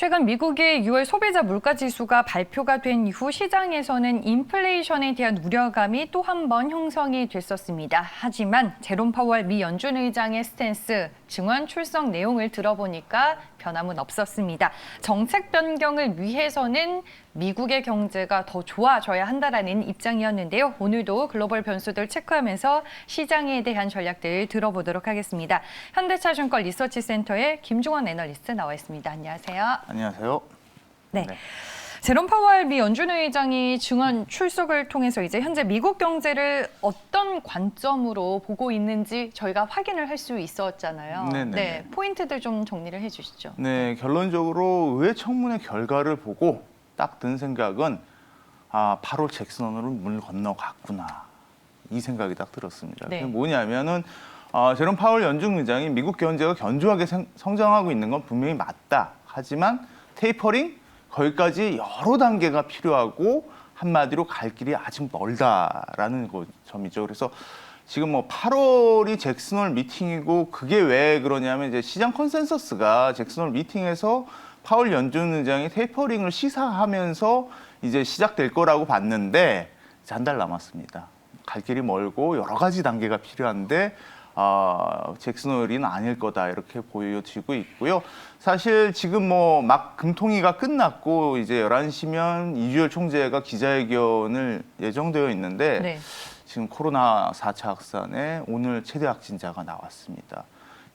최근 미국의 6월 소비자 물가 지수가 발표가 된 이후 시장에서는 인플레이션에 대한 우려감이 또 한 번 형성이 됐었습니다. 하지만 제롬 파월 미 연준 의장의 스탠스, 증원 출석 내용을 들어보니까 변함은 없었습니다. 정책 변경을 위해서는 미국의 경제가 더 좋아져야 한다라는 입장이었는데요. 오늘도 글로벌 변수들 체크하면서 시장에 대한 전략들 들어보도록 하겠습니다. 현대차증권 리서치센터의 김종원 애널리스트 나와 있습니다. 안녕하세요. 안녕하세요. 네. 제롬 파월 미 연준 의장이 증언 출석을 통해서 이제 현재 미국 경제를 어떤 관점으로 보고 있는지 저희가 확인을 할 수 있었잖아요. 네네. 네, 포인트들 좀 정리를 해주시죠. 네, 결론적으로 의회 청문회 결과를 보고 딱 든 생각은 8월 잭슨원으로 물 건너갔구나. 이 생각이 딱 들었습니다. 네. 그게 뭐냐면은 제롬 파월 연준 의장이 미국 경제가 견조하게 성장하고 있는 건 분명히 맞다. 하지만 테이퍼링 거기까지 여러 단계가 필요하고 한마디로 갈 길이 아직 멀다라는 점이죠. 그래서 지금 뭐 8월이 잭슨홀 미팅이고 그게 왜 그러냐면 이제 시장 컨센서스가 잭슨홀 미팅에서 파월 연준 의장이 테이퍼링을 시사하면서 이제 시작될 거라고 봤는데 이제 한 달 남았습니다. 갈 길이 멀고 여러 가지 단계가 필요한데 잭슨홀은 아닐 거다 이렇게 보여지고 있고요. 사실 지금 뭐 막 금통위가 끝났고 이제 11시면 이주열 총재가 기자회견을 예정되어 있는데 네. 지금 코로나 4차 확산에 오늘 최대 확진자가 나왔습니다.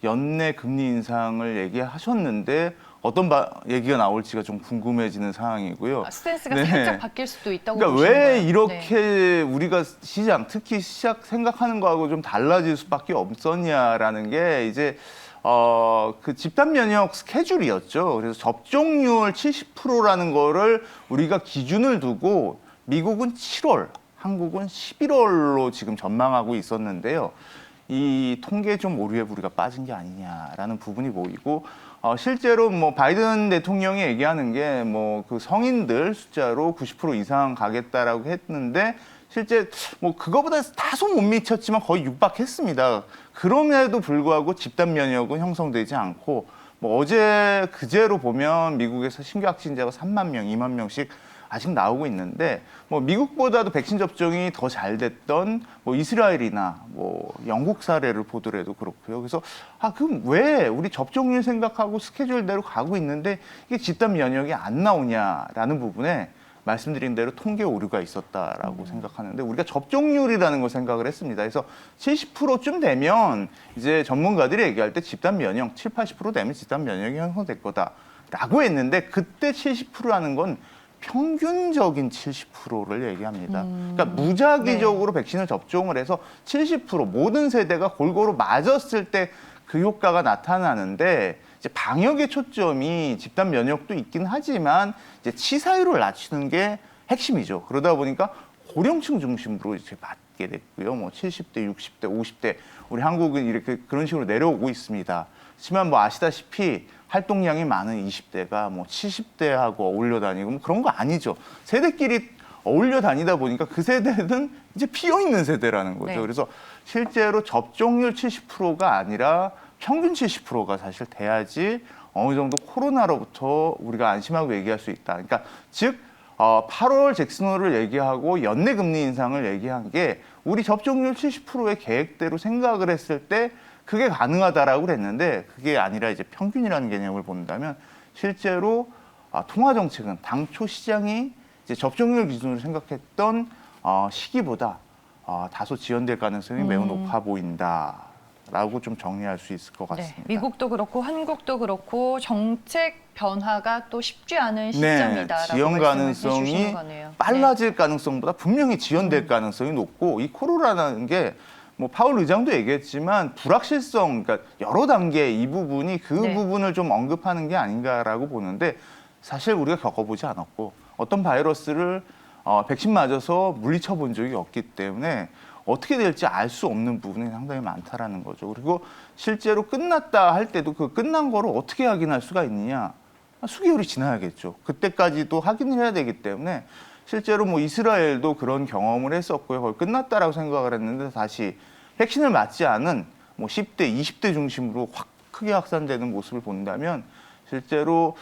연내 금리 인상을 얘기하셨는데 어떤 얘기가 나올지가 좀 궁금해지는 상황이고요. 스탠스가 네. 살짝 바뀔 수도 있다고 그러니까 보시는 왜 거예요? 이렇게 우리가 시장, 특히 시작 생각하는 거하고 좀 달라질 수밖에 없었냐라는 게 이제 그 집단 면역 스케줄이었죠. 그래서 접종률 70%라는 거를 우리가 기준을 두고 미국은 7월, 한국은 11월로 지금 전망하고 있었는데요. 이 통계에 좀 오류에 우리가 빠진 게 아니냐라는 부분이 보이고 실제로 뭐 바이든 대통령이 얘기하는 게 뭐 그 성인들 숫자로 90% 이상 가겠다라고 했는데 실제 뭐 그거보다 다소 못 미쳤지만 거의 육박했습니다. 그럼에도 불구하고 집단 면역은 형성되지 않고 뭐 어제 그제로 보면 미국에서 신규 확진자가 3만 명, 2만 명씩 아직 나오고 있는데 뭐 미국보다도 백신 접종이 더 잘 됐던 뭐 이스라엘이나 뭐 영국 사례를 보더라도 그렇고요. 그래서 그럼 왜 우리 접종률 생각하고 스케줄대로 가고 있는데 이게 집단 면역이 안 나오냐라는 부분에 말씀드린 대로 통계 오류가 있었다라고 생각하는데 우리가 접종률이라는 걸 생각을 했습니다. 그래서 70%쯤 되면 이제 전문가들이 얘기할 때 집단 면역 7, 80% 되면 집단 면역이 형성될 거다라고 했는데 그때 70%라는 건 평균적인 70%를 얘기합니다. 그러니까 무작위적으로 백신을 접종을 해서 70% 모든 세대가 골고루 맞았을 때 그 효과가 나타나는데 이제 방역의 초점이 집단 면역도 있긴 하지만 이제 치사율을 낮추는 게 핵심이죠. 그러다 보니까 고령층 중심으로 이제 맞게 됐고요. 뭐 70대, 60대, 50대 우리 한국은 이렇게 그런 식으로 내려오고 있습니다. 하지만 뭐 아시다시피 활동량이 많은 20대가 뭐 70대하고 어울려 다니고 뭐 그런 거 아니죠. 세대끼리 어울려 다니다 보니까 그 세대는 이제 피어 있는 세대라는 거죠. 네. 그래서 실제로 접종률 70%가 아니라 평균 70%가 사실 돼야지 어느 정도 코로나로부터 우리가 안심하고 얘기할 수 있다. 그러니까 즉 8월 잭슨홀을 얘기하고 연내 금리 인상을 얘기한 게 우리 접종률 70%의 계획대로 생각을 했을 때 그게 가능하다라고 그랬는데 그게 아니라 이제 평균이라는 개념을 본다면 실제로 통화 정책은 당초 시장이 이제 접종률 기준으로 생각했던 시기보다 다소 지연될 가능성이 매우 높아 보인다라고 좀 정리할 수 있을 것 같습니다. 네, 미국도 그렇고 한국도 그렇고 정책 변화가 또 쉽지 않은 시점이다라고 지연 가능성이 빨라질 가능성보다 분명히 지연될 가능성이 높고 이 코로나라는 게 뭐 파월 의장도 얘기했지만 불확실성, 그러니까 여러 단계 이 부분이 그 부분을 좀 언급하는 게 아닌가라고 보는데 사실 우리가 겪어보지 않았고 어떤 바이러스를 백신 맞아서 물리쳐 본 적이 없기 때문에 어떻게 될지 알 수 없는 부분이 상당히 많다라는 거죠. 그리고 실제로 끝났다 할 때도 그 끝난 거를 어떻게 확인할 수가 있느냐? 수개월이 지나야겠죠. 그때까지도 확인을 해야 되기 때문에 실제로 뭐 이스라엘도 그런 경험을 했었고요. 거의 끝났다라고 생각을 했는데 다시 백신을 맞지 않은 뭐 10대, 20대 중심으로 확 크게 확산되는 모습을 본다면 실제로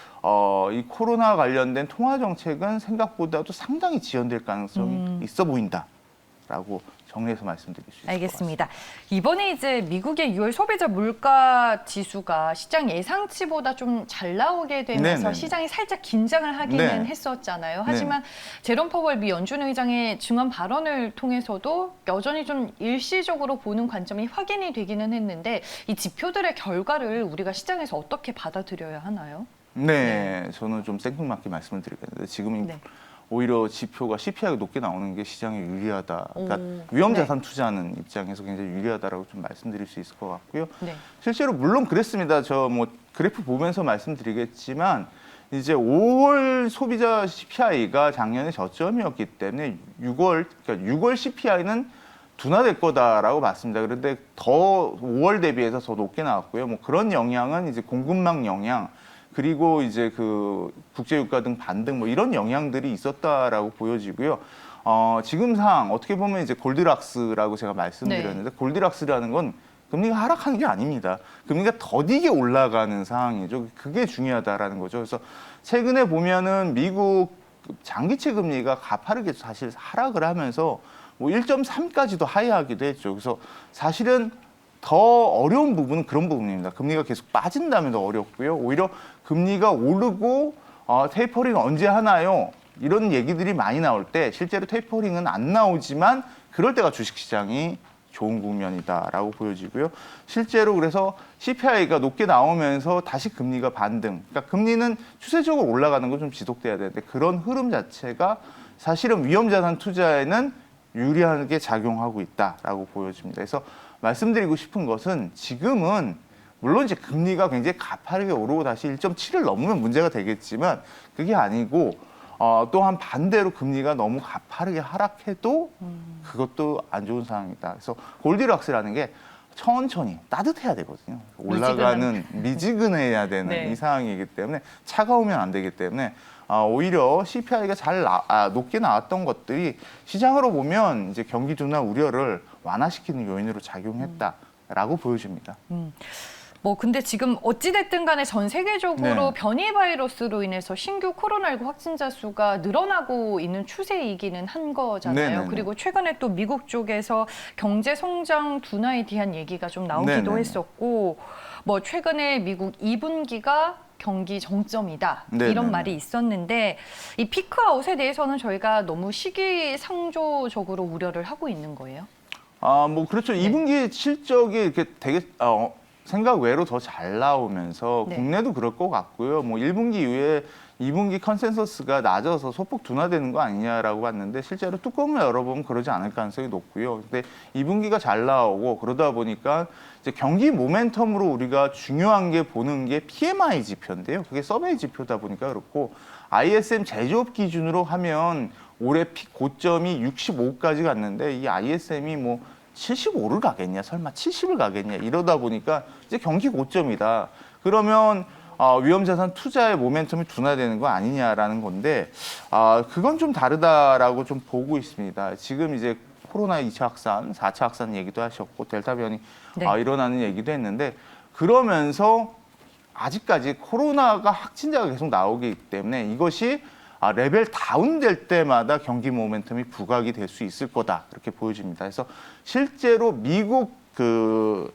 이 코로나 관련된 통화 정책은 생각보다도 상당히 지연될 가능성이 있어 보인다라고 정리해서 말씀드릴 수 있을 것 같습니다. 알겠습니다. 이번에 이제 미국의 6월 소비자 물가 지수가 시장 예상치보다 좀 잘 나오게 되면서 네네. 시장이 살짝 긴장을 하기는 네. 했었잖아요. 하지만 제롬 파월 미 연준 의장의 증언 발언을 통해서도 여전히 좀 일시적으로 보는 관점이 확인이 되기는 했는데 이 지표들의 결과를 우리가 시장에서 어떻게 받아들여야 하나요? 네, 저는 좀 생뚱맞게 말씀을 드리겠는데 지금 네. 오히려 지표가 CPI가 높게 나오는 게 시장에 유리하다. 그러니까 오, 위험 네. 자산 투자하는 입장에서 굉장히 유리하다라고 좀 말씀드릴 수 있을 것 같고요. 네. 실제로 물론 그랬습니다. 저 뭐 그래프 보면서 말씀드리겠지만 이제 5월 소비자 CPI가 작년에 저점이었기 때문에 6월 CPI는 둔화될 거다라고 봤습니다. 그런데 더 5월 대비해서 더 높게 나왔고요. 뭐 그런 영향은 이제 공급망 영향 그리고 이제 그 국제유가 등 반등 뭐 이런 영향들이 있었다라고 보여지고요. 지금 상황 어떻게 보면 이제 골디락스라고 제가 말씀드렸는데 골디락스라는 건 금리가 하락하는 게 아닙니다. 금리가 더디게 올라가는 상황이죠. 그게 중요하다라는 거죠. 그래서 최근에 보면은 미국 장기채 금리가 가파르게 사실 하락을 하면서 뭐 1.3까지도 하회하기도 했죠. 그래서 사실은 더 어려운 부분은 그런 부분입니다. 금리가 계속 빠진다면 더 어렵고요. 오히려 금리가 오르고 테이퍼링 언제 하나요? 이런 얘기들이 많이 나올 때 실제로 테이퍼링은 안 나오지만 그럴 때가 주식시장이 좋은 국면이다라고 보여지고요. 실제로 그래서 CPI가 높게 나오면서 다시 금리가 반등. 그러니까 금리는 추세적으로 올라가는 건 좀 지속돼야 되는데 그런 흐름 자체가 사실은 위험자산 투자에는 유리하게 작용하고 있다라고 보여집니다. 그래서 말씀드리고 싶은 것은 지금은 물론 이제 금리가 굉장히 가파르게 오르고 다시 1.7을 넘으면 문제가 되겠지만 그게 아니고 또한 반대로 금리가 너무 가파르게 하락해도 그것도 안 좋은 상황이다. 그래서 골디락스라는 게 천천히 따뜻해야 되거든요. 올라가는 미지근해야 되는 네. 이 상황이기 때문에 차가우면 안 되기 때문에 오히려 CPI가 높게 나왔던 것들이 시장으로 보면 이제 경기 둔화 우려를 완화시키는 요인으로 작용했다라고 보여집니다. 뭐 근데 지금 어찌됐든 간에 전 세계적으로 네. 변이 바이러스로 인해서 신규 코로나19 확진자 수가 늘어나고 있는 추세이기는 한 거잖아요. 네네네. 그리고 최근에 또 미국 쪽에서 경제 성장 둔화에 대한 얘기가 좀 나오기도 네네네. 했었고 뭐 최근에 미국 2분기가 경기 정점이다 네네네. 이런 말이 있었는데 이 피크아웃에 대해서는 저희가 너무 시기상조적으로 우려를 하고 있는 거예요. 뭐 그렇죠. 2분기 실적이 이렇게 되게 생각 외로 더 잘 나오면서 네. 국내도 그럴 것 같고요. 뭐 1분기 이후에 2분기 컨센서스가 낮아서 소폭 둔화되는 거 아니냐라고 봤는데 실제로 뚜껑을 열어보면 그러지 않을 가능성이 높고요. 근데 2분기가 잘 나오고 그러다 보니까 이제 경기 모멘텀으로 우리가 중요한 게 보는 게 PMI 지표인데요. 그게 서베이 지표다 보니까 그렇고 ISM 제조업 기준으로 하면 올해 픽 고점이 65까지 갔는데 이 ISM이 뭐 75를 가겠냐, 설마 70을 가겠냐 이러다 보니까 이제 경기 고점이다. 그러면 위험자산 투자의 모멘텀이 둔화되는 거 아니냐라는 건데 그건 좀 다르다라고 좀 보고 있습니다. 지금 이제 코로나 2차 확산, 4차 확산 얘기도 하셨고 델타 변이 네. 일어나는 얘기도 했는데 그러면서 아직까지 코로나가 확진자가 계속 나오기 때문에 이것이 레벨 다운될 때마다 경기 모멘텀이 부각이 될 수 있을 거다 이렇게 보여집니다. 그래서 실제로 미국 그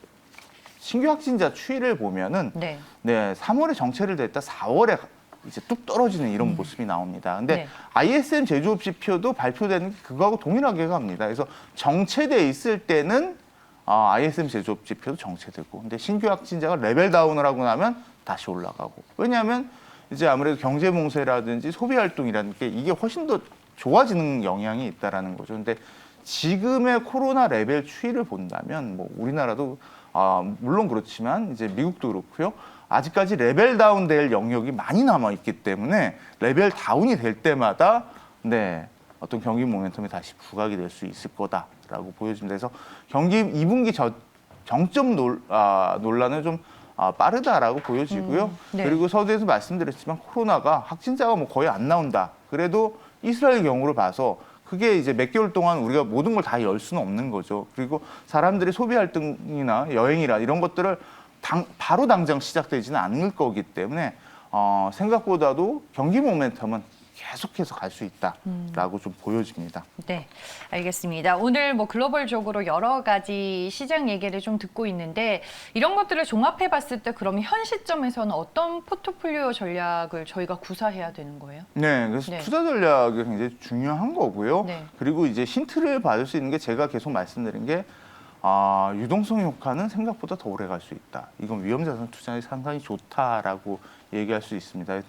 신규 확진자 추이를 보면은 네. 3월에 정체를 냈다 4월에 이제 뚝 떨어지는 이런 모습이 나옵니다. 근데 네. ISM 제조업 지표도 발표되는 게 그거하고 동일하게 갑니다. 그래서 정체돼 있을 때는 ISM 제조업 지표도 정체되고, 근데 신규 확진자가 레벨 다운을 하고 나면 다시 올라가고. 왜냐하면 이제 아무래도 경제 봉쇄라든지 소비 활동이라는 게 이게 훨씬 더 좋아지는 영향이 있다라는 거죠. 근데 지금의 코로나 레벨 추이를 본다면 뭐 우리나라도 물론 그렇지만 이제 미국도 그렇고요. 아직까지 레벨 다운 될 영역이 많이 남아 있기 때문에 레벨 다운이 될 때마다 어떤 경기 모멘텀이 다시 부각이 될 수 있을 거다라고 보여집니다. 그래서 경기 2분기 정점 논란은 좀 빠르다라고 보여지고요. 네. 그리고 서두에서 말씀드렸지만 코로나가 확진자가 뭐 거의 안 나온다. 그래도 이스라엘 경우를 봐서 그게 이제 몇 개월 동안 우리가 모든 걸 다 열 수는 없는 거죠. 그리고 사람들이 소비 활동이나 여행이나 이런 것들을 바로 당장 시작되지는 않을 거기 때문에 생각보다도 경기 모멘텀은 계속해서 갈 수 있다라고 좀 보여집니다. 네, 알겠습니다. 오늘 뭐 글로벌적으로 여러 가지 시장 얘기를 좀 듣고 있는데 이런 것들을 종합해 봤을 때 그럼 현 시점에서는 어떤 포트폴리오 전략을 저희가 구사해야 되는 거예요? 네, 그래서 네. 투자 전략이 굉장히 중요한 거고요. 네. 그리고 이제 힌트를 받을 수 있는 게 제가 계속 말씀드린 게 유동성 효과는 생각보다 더 오래 갈 수 있다. 이건 위험자산 투자에 상당히 좋다라고 얘기할 수 있습니다.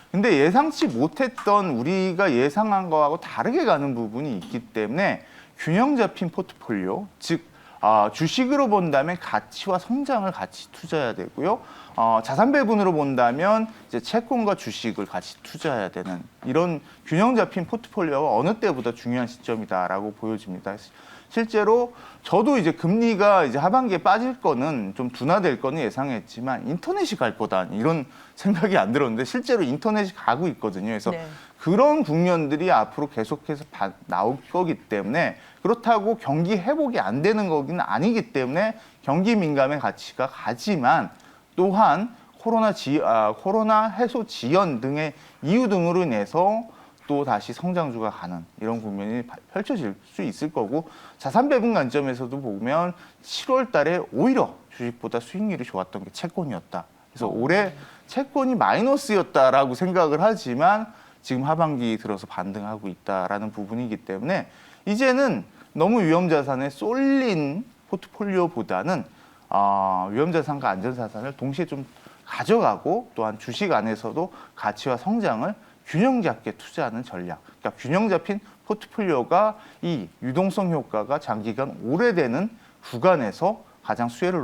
근데 예상치 못했던 우리가 예상한 거하고 다르게 가는 부분이 있기 때문에 균형 잡힌 포트폴리오, 즉 주식으로 본다면 가치와 성장을 같이 투자해야 되고요. 자산 배분으로 본다면 이제 채권과 주식을 같이 투자해야 되는 이런 균형 잡힌 포트폴리오가 어느 때보다 중요한 시점이다라고 보여집니다. 실제로 저도 이제 금리가 이제 하반기에 빠질 거는 좀 둔화될 거는 예상했지만 인터넷이 갈 거다 이런 생각이 안 들었는데 실제로 인터넷이 가고 있거든요. 그래서 네. 그런 국면들이 앞으로 계속해서 나올 거기 때문에 그렇다고 경기 회복이 안 되는 거기는 아니기 때문에 경기 민감의 가치가 가지만 또한 코로나 해소 지연 등의 이유 등으로 인해서 또 다시 성장주가 가는 이런 국면이 펼쳐질 수 있을 거고 자산 배분 관점에서도 보면 7월 달에 오히려 주식보다 수익률이 좋았던 게 채권이었다. 그래서 올해 채권이 마이너스였다라고 생각을 하지만 지금 하반기 들어서 반등하고 있다라는 부분이기 때문에 이제는 너무 위험자산에 쏠린 포트폴리오보다는 위험자산과 안전자산을 동시에 좀 가져가고 또한 주식 안에서도 가치와 성장을 균형 잡게 투자하는 전략. 그러니까 균형 잡힌 포트폴리오가 이 유동성 효과가 장기간 오래되는 구간에서 가장 수혜를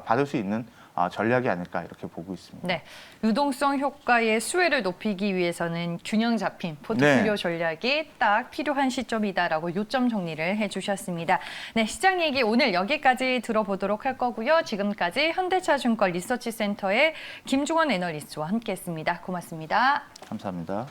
받을 수 있는 전략이 아닐까 이렇게 보고 있습니다. 네, 유동성 효과의 수혜를 높이기 위해서는 균형 잡힌 포트폴리오 네. 전략이 딱 필요한 시점이다라고 요점 정리를 해주셨습니다. 네, 시장 얘기 오늘 여기까지 들어보도록 할 거고요. 지금까지 현대차증권 리서치센터의 김중원 애널리스트와 함께했습니다. 고맙습니다. 감사합니다.